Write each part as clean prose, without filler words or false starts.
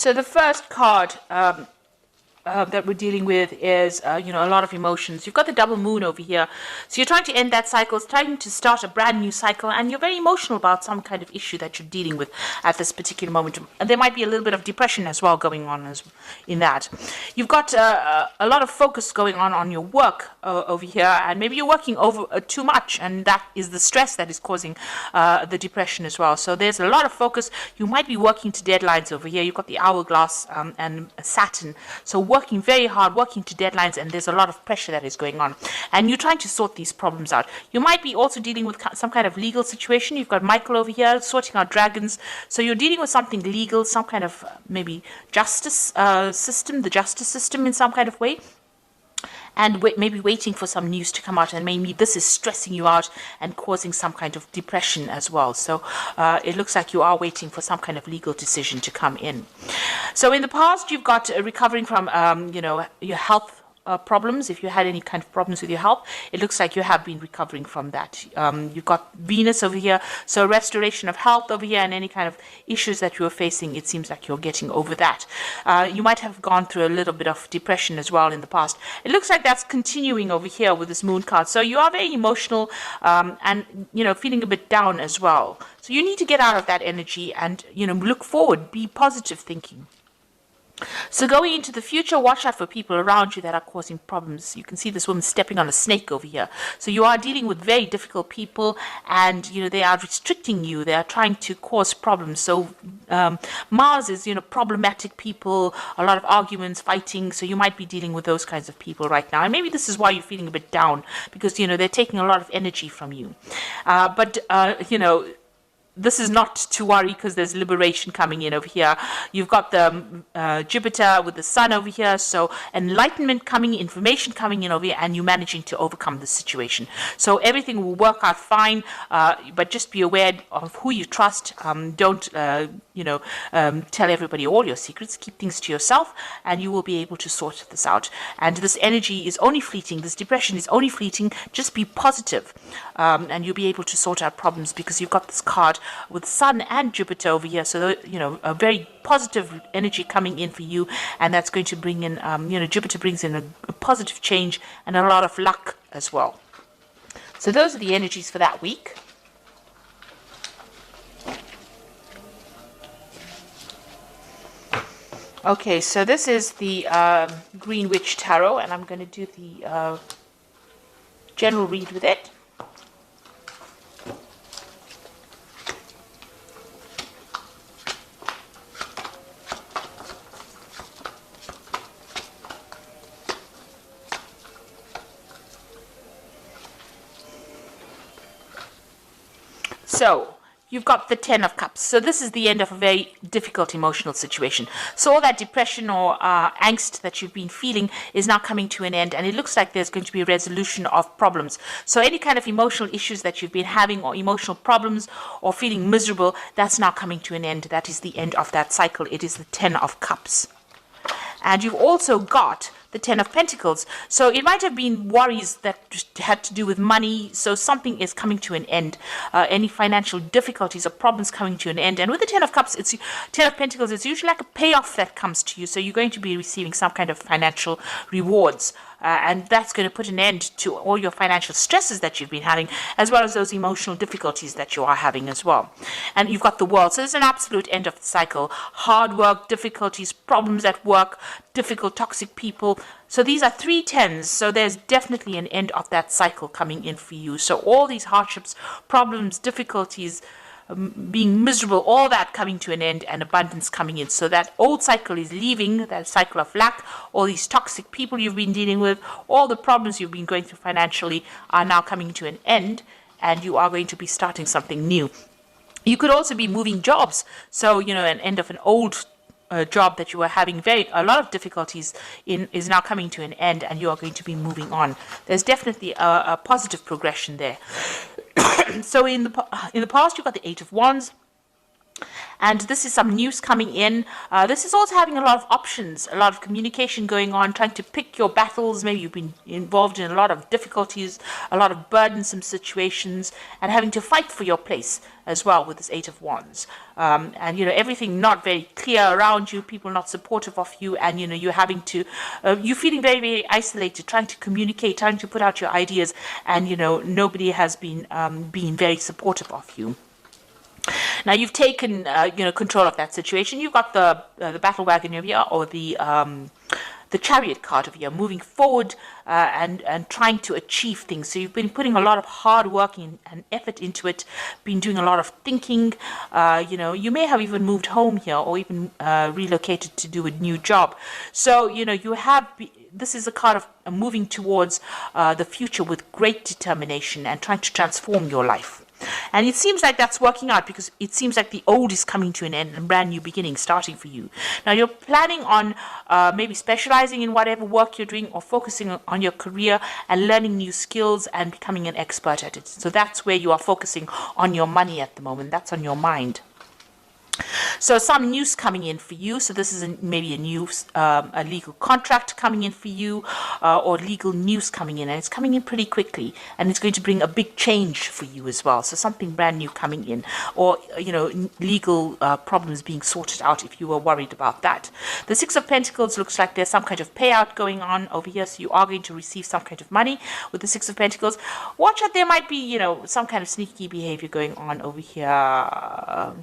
So the first card that we're dealing with is, a lot of emotions. You've got the double moon over here. So you're trying to end that cycle, it's trying to start a brand new cycle, and you're very emotional about some kind of issue that you're dealing with at this particular moment. And there might be a little bit of depression as well going on in that. You've got a lot of focus going on your work over here, and maybe you're working over too much, and that is the stress that is causing the depression as well. So there's a lot of focus. You might be working to deadlines over here. You've got the hourglass and Saturn. So working very hard, working to deadlines, and there's a lot of pressure that is going on. And you're trying to sort these problems out. You might be also dealing with some kind of legal situation. You've got Michael over here sorting out dragons. So you're dealing with something legal, some kind of maybe justice system, the justice system in some kind of way. And maybe waiting for some news to come out, and maybe this is stressing you out and causing some kind of depression as well. So it looks like you are waiting for some kind of legal decision to come in. So in the past, you've got recovering from, your health problems. If you had any kind of problems with your health, it looks like you have been recovering from that. You've got Venus over here, so restoration of health over here, and any kind of issues that you were facing, it seems like you're getting over that. You might have gone through a little bit of depression as well in the past. It looks like that's continuing over here with this moon card. So you are very emotional and feeling a bit down as well. So you need to get out of that energy and look forward, be positive thinking. So going into the future, watch out for people around you that are causing problems. You can see this woman stepping on a snake over here. So you are dealing with very difficult people, and they are restricting you. They are trying to cause problems. So Mars is problematic people, a lot of arguments, fighting. So you might be dealing with those kinds of people right now. And maybe this is why you're feeling a bit down, because they're taking a lot of energy from you. This is not to worry, because there's liberation coming in over here. You've got the Jupiter with the Sun over here, so enlightenment coming, information coming in over here, and you managing to overcome the situation. So everything will work out fine, but just be aware of who you trust. Don't tell everybody all your secrets. Keep things to yourself, and you will be able to sort this out. And this energy is only fleeting. This depression is only fleeting. Just be positive, and you'll be able to sort out problems, because you've got this card with Sun and Jupiter over here. So a very positive energy coming in for you, and that's going to bring in Jupiter brings in a positive change and a lot of luck as well. So those are the energies for that week. Okay, so this is the Green Witch Tarot, and I'm going to do the general read with it. So you've got the Ten of Cups. So this is the end of a very difficult emotional situation. So all that depression or angst that you've been feeling is now coming to an end, and it looks like there's going to be a resolution of problems. So any kind of emotional issues that you've been having, or emotional problems, or feeling miserable, that's now coming to an end. That is the end of that cycle. It is the Ten of Cups. And you've also got the Ten of Pentacles. So it might have been worries that had to do with money. So something is coming to an end. Any financial difficulties or problems coming to an end. And with the Ten of Cups, Ten of Pentacles, it's usually like a payoff that comes to you. So you're going to be receiving some kind of financial rewards. And that's going to put an end to all your financial stresses that you've been having, as well as those emotional difficulties that you are having as well. And you've got the World. So there's an absolute end of the cycle. Hard work, difficulties, problems at work, difficult, toxic people. So these are 3 tens. So there's definitely an end of that cycle coming in for you. So all these hardships, problems, difficulties, being miserable, all that coming to an end, and abundance coming in. So that old cycle is leaving, that cycle of lack. All these toxic people you've been dealing with, all the problems you've been going through financially are now coming to an end, and you are going to be starting something new. You could also be moving jobs. So, an end of an old job that you were having a lot of difficulties in is now coming to an end, and you are going to be moving on. There's definitely a positive progression there. So in the past, you've got the Eight of Wands, and this is some news coming in. This is also having a lot of options, a lot of communication going on, trying to pick your battles. Maybe you've been involved in a lot of difficulties, a lot of burdensome situations, and having to fight for your place as well with this Eight of Wands. And, everything not very clear around you, people not supportive of you, and, you're having to, you're feeling very, very isolated, trying to communicate, trying to put out your ideas, and, nobody has been being very supportive of you. Now you've taken, control of that situation. You've got the battle wagon over here, or the chariot card over here, moving forward and trying to achieve things. So you've been putting a lot of hard work and effort into it, been doing a lot of thinking. You may have even moved home here, or even relocated to do a new job. So, you have... This is a card of moving towards the future with great determination and trying to transform your life. And it seems like that's working out, because it seems like the old is coming to an end and brand new beginning starting for you. Now you're planning on maybe specializing in whatever work you're doing, or focusing on your career and learning new skills and becoming an expert at it. So that's where you are focusing on your money at the moment. That's on your mind. So some news coming in for you. So this is maybe a legal contract coming in for you, or legal news coming in, and it's coming in pretty quickly, and it's going to bring a big change for you as well. So something brand new coming in, or legal problems being sorted out if you were worried about that. The Six of Pentacles looks like there's some kind of payout going on over here, so you are going to receive some kind of money with the Six of Pentacles. Watch out, there might be some kind of sneaky behavior going on over here.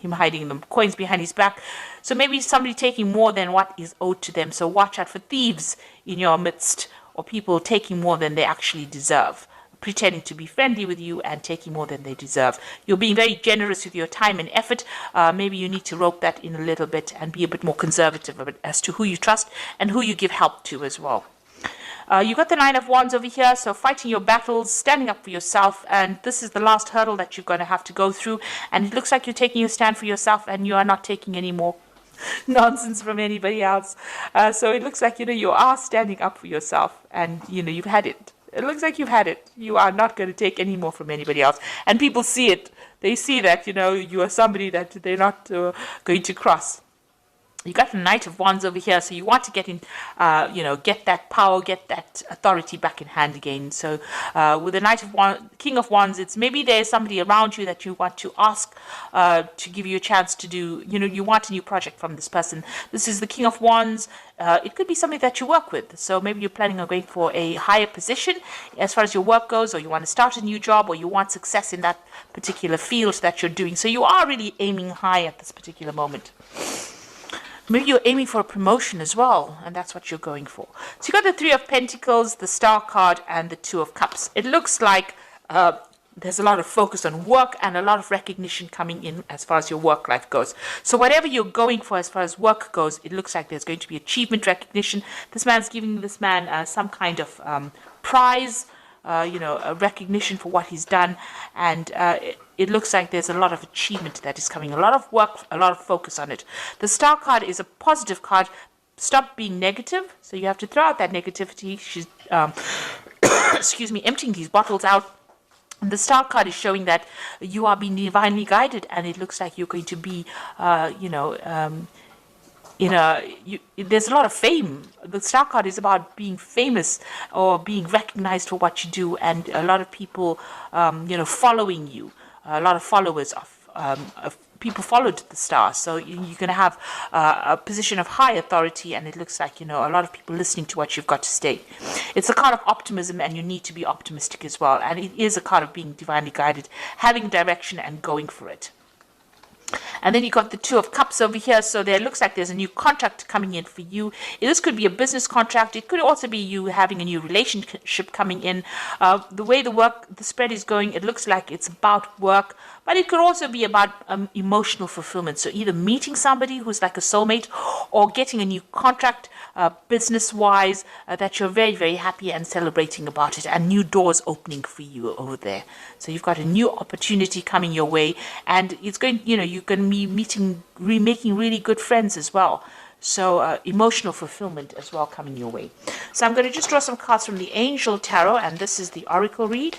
Him hiding the coins behind his back. So maybe somebody taking more than what is owed to them. So watch out for thieves in your midst, or people taking more than they actually deserve, pretending to be friendly with you and taking more than they deserve. You're being very generous with your time and effort. Maybe you need to rope that in a little bit and be a bit more conservative as to who you trust and who you give help to as well. You got the Nine of Wands over here, so fighting your battles, standing up for yourself, and this is the last hurdle that you're going to have to go through, and it looks like you're taking your stand for yourself, and you are not taking any more nonsense from anybody else. So it looks like, you are standing up for yourself, and, you've had it. It looks like you've had it. You are not going to take any more from anybody else, and people see it. They see that, you are somebody that they're not going to cross. You got the Knight of Wands over here, so you want to get in, get that power, get that authority back in hand again. So with the Knight of Wands, King of Wands, it's maybe there's somebody around you that you want to ask to give you a chance to do, you want a new project from this person. This is the King of Wands. It could be somebody that you work with. So maybe you're planning on going for a higher position as far as your work goes, or you want to start a new job, or you want success in that particular field that you're doing. So you are really aiming high at this particular moment. Maybe you're aiming for a promotion as well, and that's what you're going for. So you got the Three of Pentacles, the Star card, and the Two of Cups. It looks like there's a lot of focus on work and a lot of recognition coming in as far as your work life goes. So whatever you're going for as far as work goes, it looks like there's going to be achievement recognition. This man's giving this man some kind of prize, a recognition for what he's done, and it looks like there's a lot of achievement that is coming, a lot of work, a lot of focus on it. The Star card is a positive card. Stop being negative, so you have to throw out that negativity. She's excuse me, emptying these bottles out. And the Star card is showing that you are being divinely guided, and it looks like you're going to be there's a lot of fame. The Star card is about being famous or being recognized for what you do, and a lot of people, following you. A lot of followers of people followed the Star, so you're going to have a position of high authority, and it looks like a lot of people listening to what you've got to say. It's a card of optimism, and you need to be optimistic as well. And it is a card of being divinely guided, having direction, and going for it. And then you got the Two of Cups over here. So there looks like there's a new contract coming in for you. This could be a business contract. It could also be you having a new relationship coming in. The way the spread is going, it looks like it's about work, but it could also be about emotional fulfillment. So either meeting somebody who's like a soulmate, or getting a new contract business-wise that you're very, very happy and celebrating about it, and new doors opening for you over there. So you've got a new opportunity coming your way, and it's going, you're going to be making really good friends as well. So emotional fulfillment as well coming your way. So I'm going to just draw some cards from the Angel Tarot, and this is the Oracle read.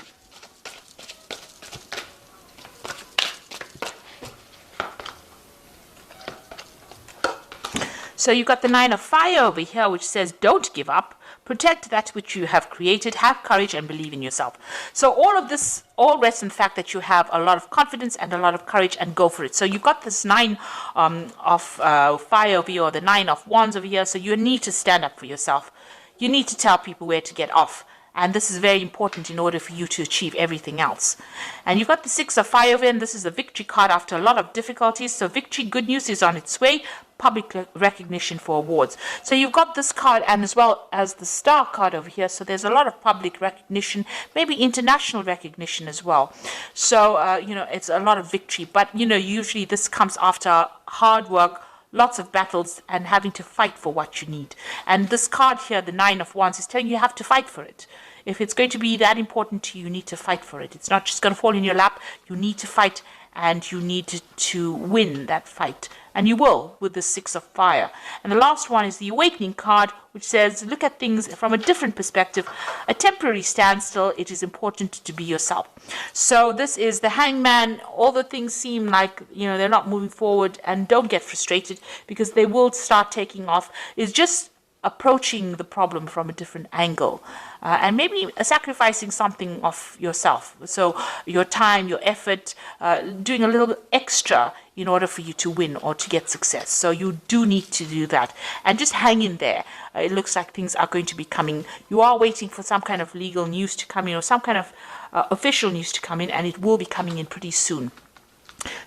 So you've got the Nine of Fire over here, which says don't give up. Protect that which you have created. Have courage and believe in yourself. So all of this all rests in the fact that you have a lot of confidence and a lot of courage, and go for it. So you've got this Nine of Fire over here, or the Nine of Wands over here. So you need to stand up for yourself. You need to tell people where to get off. And this is very important in order for you to achieve everything else. And you've got the Six of Fire over, and this is the victory card after a lot of difficulties. So victory, good news is on its way. Public recognition for awards. So you've got this card, and as well as the Star card over here. So there's a lot of public recognition, maybe international recognition as well. So, it's a lot of victory. But, usually this comes after hard work, lots of battles, and having to fight for what you need. And this card here, the Nine of Wands, is telling you have to fight for it. If it's going to be that important to you, you need to fight for it. It's not just going to fall in your lap. You need to fight, and you need to win that fight. And you will with the Six of Fire. And the last one is the Awakening card, which says, look at things from a different perspective. A temporary standstill. It is important to be yourself. So this is the Hangman. All the things seem like, they're not moving forward, and don't get frustrated, because they will start taking off. It's just approaching the problem from a different angle, and maybe sacrificing something of yourself. So your time, your effort, doing a little bit extra in order for you to win or to get success. So you do need to do that, and just hang in there. It looks like things are going to be coming. You are waiting for some kind of legal news to come in, or some kind of official news to come in, and it will be coming in pretty soon.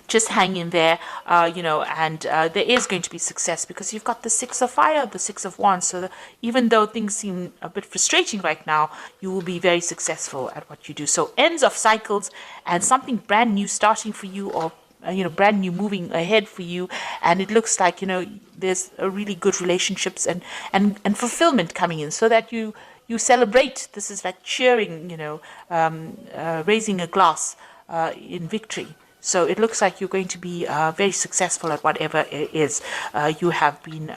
Just hang in there, and there is going to be success, because you've got the Six of Fire, the Six of Wands. So even though things seem a bit frustrating right now, you will be very successful at what you do. So ends of cycles, and something brand new starting for you, or brand new moving ahead for you. And it looks like, there's a really good relationships and fulfillment coming in, so that you celebrate. This is like cheering, raising a glass in victory. So it looks like you're going to be very successful at whatever it is you have been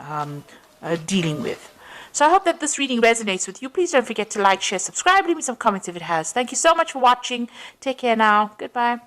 dealing with. So I hope that this reading resonates with you. Please don't forget to like, share, subscribe, leave me some comments if it has. Thank you so much for watching. Take care now. Goodbye.